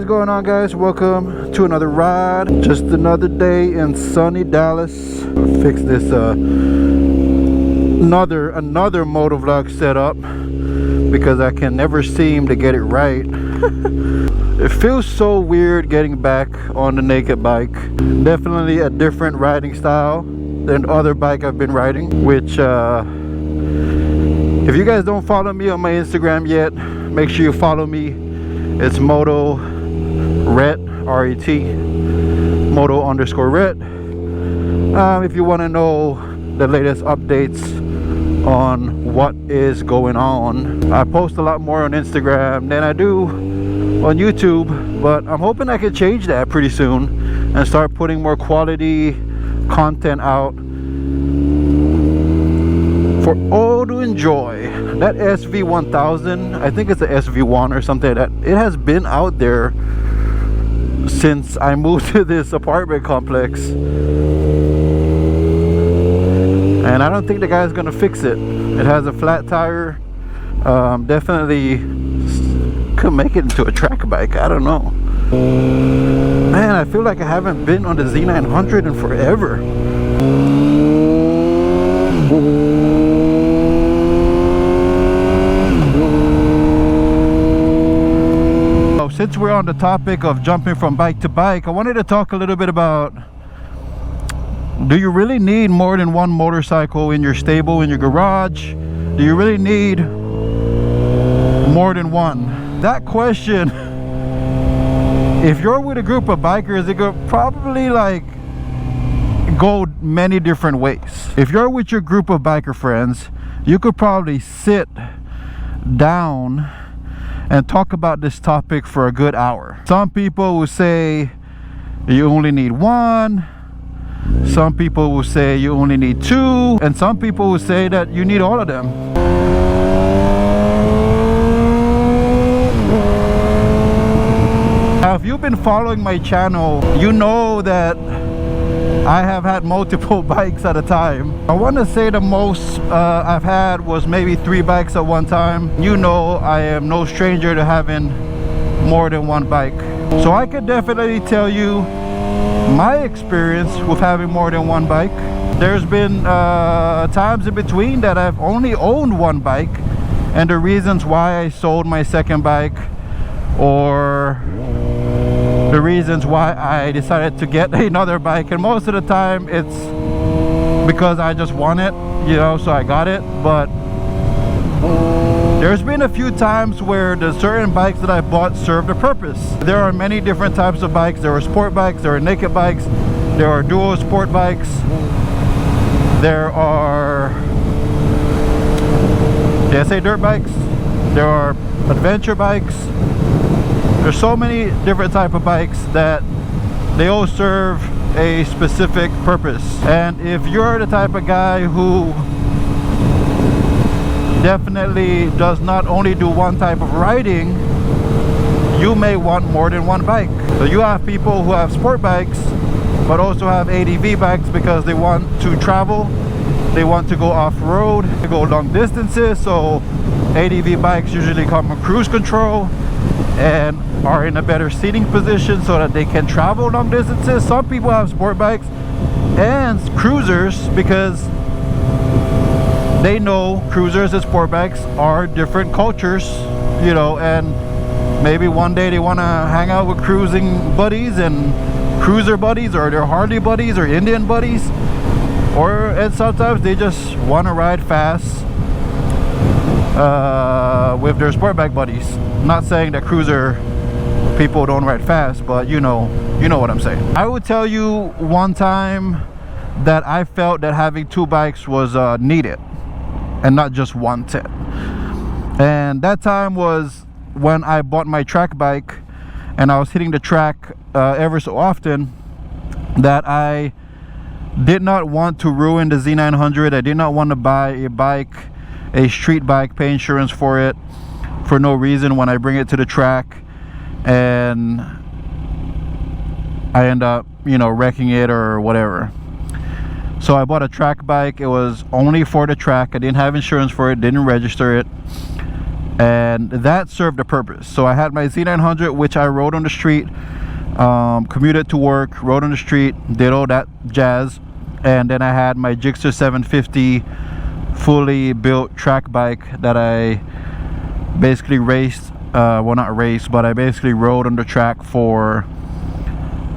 is going on, guys? Welcome to another ride. Just another day in sunny Dallas. Fix this another motovlog setup because I can never seem to get it right. It feels so weird getting back on the naked bike. Definitely a different riding style than the other bike I've been riding, which if you guys don't follow me on my Instagram yet, make sure you follow me. It's Moto-R, R-E-T, Moto_ret. If you want to know the latest updates on what is going on. I post a lot more on Instagram than I do on YouTube, but I'm hoping I can change that pretty soon and start putting more quality content out for all to enjoy. That SV1000, I think it's a SV1 or something like that, it has been out there since I moved to this apartment complex, and I don't think the guy's gonna fix it. It has a flat tire. Definitely could make it into a track bike. I don't know, man. I feel like I haven't been on the Z900 in forever. Since we're on the topic of jumping from bike to bike, I wanted to talk a little bit about, do you really need more than one motorcycle in your stable, in your garage? Do you really need more than one? That question, if you're with a group of bikers, it could probably like go many different ways. If you're with your group of biker friends, you could probably sit down and talk about this topic for a good hour. Some people will say you only need one, some people will say you only need two, and some people will say that you need all of them. Now, if you've been following my channel, you know that I have had multiple bikes at a time. I want to say the most I've had was maybe 3 bikes at one time. You know, I am no stranger to having more than one bike. So I could definitely tell you my experience with having more than one bike. There's been times in between that I've only owned one bike, and the reasons why I sold my second bike, or the reasons why I decided to get another bike. And most of the time it's because I just want it, you know, so I got it. But there's been a few times where the certain bikes that I bought served a purpose. There are many different types of bikes. There are sport bikes, there are naked bikes, there are dual sport bikes, there are, did I say dirt bikes? There are adventure bikes. There's so many different type of bikes that they all serve a specific purpose. And if you're the type of guy who definitely does not only do one type of riding, you may want more than one bike. So you have people who have sport bikes but also have ADV bikes because they want to travel, they want to go off-road, they go long distances. So ADV bikes usually come with cruise control and are in a better seating position so that they can travel long distances. Some people have sport bikes and cruisers because they know cruisers and sport bikes are different cultures, you know, and maybe one day they want to hang out with cruising buddies and cruiser buddies, or their Harley buddies or Indian buddies, and sometimes they just want to ride fast with their sport bike buddies. Not saying that cruiser people don't ride fast, but you know what I'm saying. I would tell you one time that I felt that having 2 bikes was needed and not just wanted, and that time was when I bought my track bike and I was hitting the track ever so often, that I did not want to ruin the Z900. I did not want to buy a bike, a street bike, pay insurance for it for no reason when I bring it to the track and I end up, you know, wrecking it or whatever. So I bought a track bike. It was only for the track. I didn't have insurance for it, didn't register it, and that served a purpose. So I had my Z900, which I rode on the street, commuted to work, rode on the street, did all that jazz. And then I had my Gixxer 750 fully built track bike that I basically raced, well, not raced, but I basically rode on the track for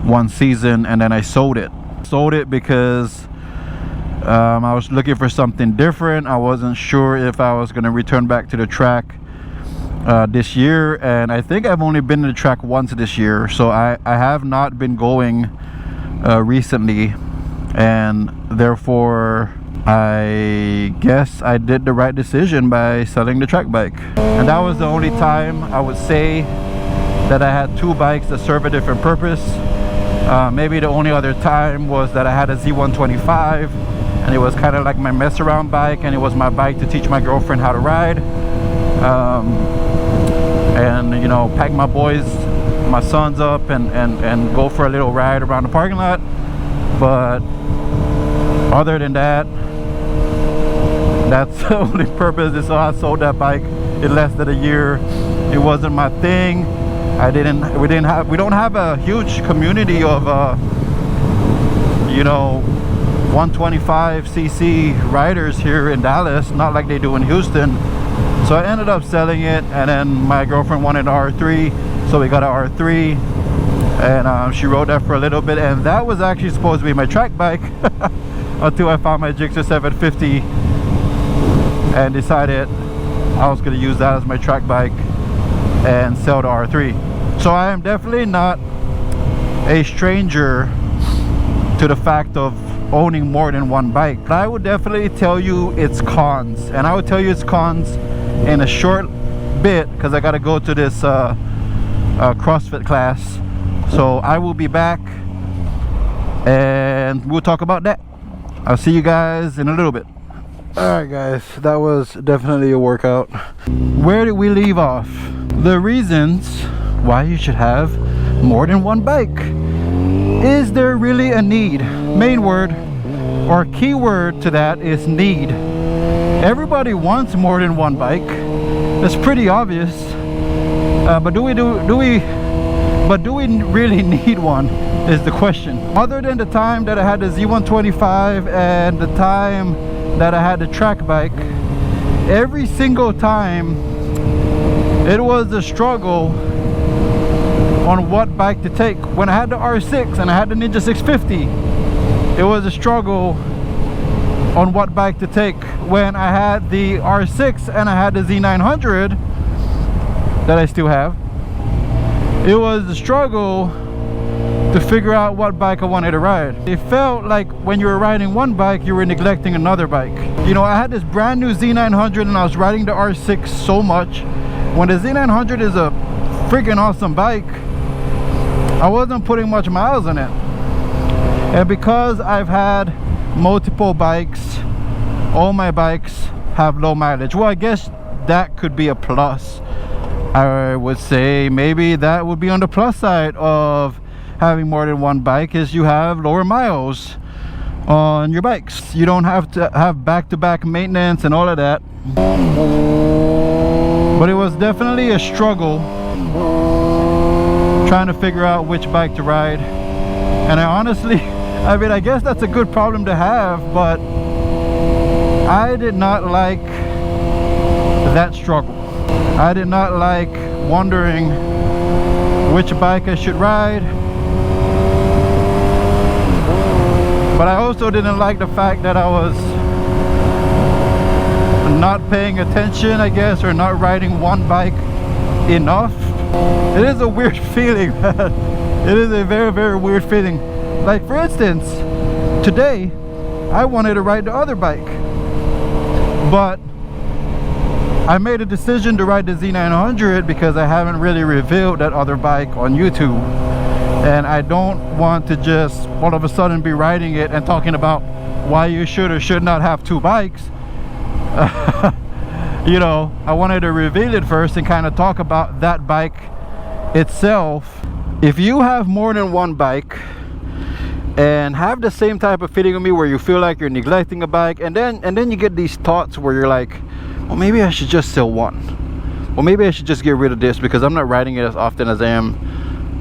one season, and then I sold it because I was looking for something different. I wasn't sure if I was going to return back to the track this year, and I think I've only been to the track once this year, so I have not been going recently, and therefore I guess I did the right decision by selling the track bike. And that was the only time I would say that I had two bikes that serve a different purpose. Maybe the only other time was that I had a Z125, and it was kind of like my mess around bike, and it was my bike to teach my girlfriend how to ride, and you know, pack my boys, my sons up and go for a little ride around the parking lot. But other than that, that's the only purpose. And so I sold that bike in less than a year. It wasn't my thing. We don't have a huge community of you know, 125cc riders here in Dallas, not like they do in Houston. So I ended up selling it, and then my girlfriend wanted an R3, so we got an R3, and she rode that for a little bit, and that was actually supposed to be my track bike until I found my Gixxer 750 and decided I was going to use that as my track bike and sell the R3. So I am definitely not a stranger to the fact of owning more than one bike. But I would definitely tell you its cons, and I would tell you its cons in a short bit because I got to go to this CrossFit class. So I will be back and we'll talk about that. I'll see you guys in a little bit. Alright guys, that was definitely a workout. Where did we leave off? The reasons why you should have more than one bike. Is there really a need? Main word or key word to that is need. Everybody wants more than one bike. That's pretty obvious. But do we really need one is the question. Other than the time that I had the Z125 and the time that I had the track bike, every single time it was a struggle on what bike to take. When I had the R6 and I had the Ninja 650, it was a struggle on what bike to take. When I had the R6 and I had the Z900 that I still have, it was a struggle to figure out what bike I wanted to ride. It felt like when you were riding one bike, you were neglecting another bike. You know, I had this brand new Z900 and I was riding the R6 so much. When the Z900 is a freaking awesome bike, I wasn't putting much miles on it. And because I've had multiple bikes, all my bikes have low mileage. Well, I guess that could be a plus. I would say maybe that would be on the plus side of having more than one bike, is you have lower miles on your bikes. You don't have to have back-to-back maintenance and all of that. But it was definitely a struggle trying to figure out which bike to ride. And I honestly, I mean, I guess that's a good problem to have, but I did not like that struggle. I did not like wondering which bike I should ride. But I also didn't like the fact that I was not paying attention, I guess, or not riding one bike enough. It is a weird feeling, man. It is a very, very weird feeling. Like, for instance, today I wanted to ride the other bike, but I made a decision to ride the Z900 because I haven't really reviewed that other bike on YouTube, and I don't want to just all of a sudden be riding it and talking about why you should or should not have two bikes. You know, I wanted to reveal it first and kind of talk about that bike itself. If you have more than one bike and have the same type of feeling with me where you feel like you're neglecting a bike, and then you get these thoughts where you're like, well, maybe I should just sell one. well, maybe I should just get rid of this because I'm not riding it as often as I am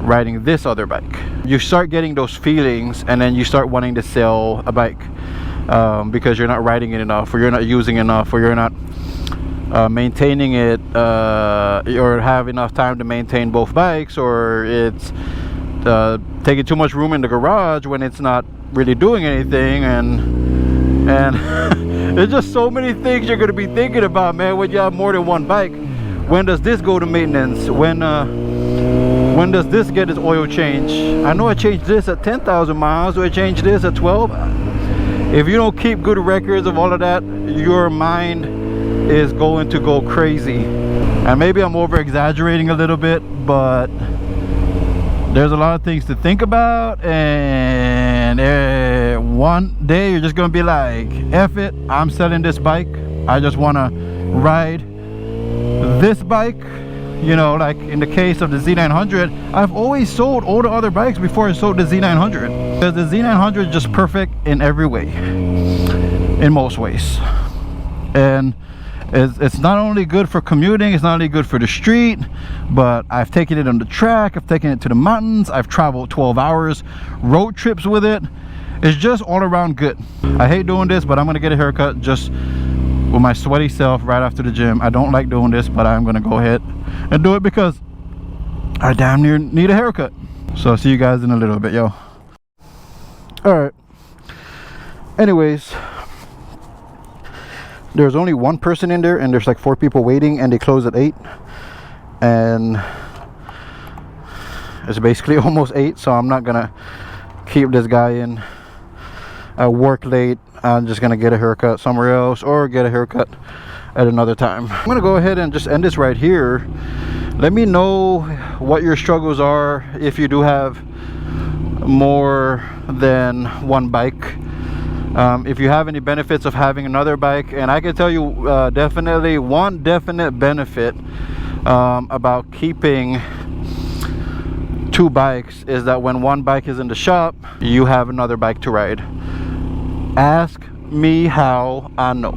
riding this other bike. You start getting those feelings, and then you start wanting to sell a bike because you're not riding it enough, or you're not using enough, or you're not maintaining it, or have enough time to maintain both bikes, or it's taking too much room in the garage when it's not really doing anything. And there's just so many things you're going to be thinking about, man, when you have more than one bike. When does this go to maintenance? When does this get its oil change? I know I changed this at 10,000 miles. Do I change this at 12? If you don't keep good records of all of that, your mind is going to go crazy. And maybe I'm over exaggerating a little bit, but there's a lot of things to think about. And one day you're just gonna be like, F it, I'm selling this bike. I just want to ride this bike. You know, like in the case of the Z900, I've always sold all the other bikes before I sold the Z900, because the Z900 is just perfect in every way, in most ways. And it's not only good for commuting, it's not only good for the street, but I've taken it on the track, I've taken it to the mountains, I've traveled 12 hours road trips with it. It's just all around good. I hate doing this, but I'm gonna get a haircut just with my sweaty self right after the gym. I don't like doing this, but I'm gonna go ahead and do it because I damn near need a haircut. So I'll see you guys in a little bit, yo. All right, anyways, there's only one person in there, and there's like 4 people waiting, and they close at 8, and it's basically almost 8, so I'm not gonna keep this guy in. I work late. I'm just gonna get a haircut somewhere else, or get a haircut at another time. I'm gonna go ahead and just end this right here. Let me know what your struggles are if you do have more than one bike. If you have any benefits of having another bike. And I can tell you definitely one definite benefit about keeping 2 bikes is that when one bike is in the shop, you have another bike to ride. Ask me how I know,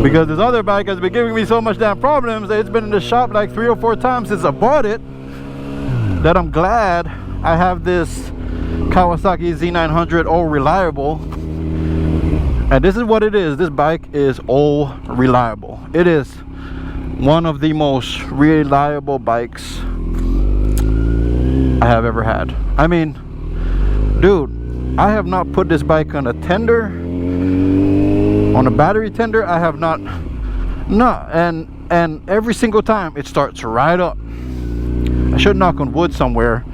because this other bike has been giving me so much damn problems that it's been in the shop like 3 or 4 times since I bought it, that I'm glad I have this Kawasaki Z900 all reliable. And this is what it is. This bike is all reliable. It is one of the most reliable bikes I have ever had. I mean, dude, I have not put this bike on a tender, on a battery tender. I have not, and every single time it starts right up. I should knock on wood somewhere,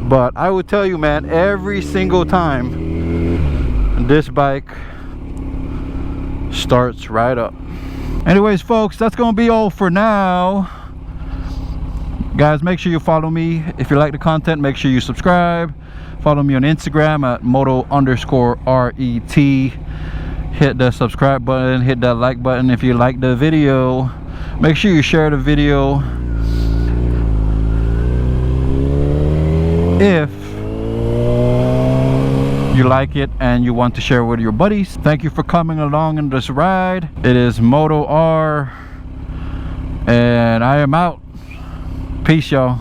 but I would tell you, man, every single time this bike starts right up. Anyways, folks, that's gonna be all for now. Guys, make sure you follow me. If you like the content, make sure you subscribe. Follow me on Instagram at moto_ret. Hit the subscribe button, hit that like button if you like the video. Make sure you share the video if you like it and you want to share with your buddies. Thank you for coming along in this ride. It is Moto-R, and I am out. Peace, y'all.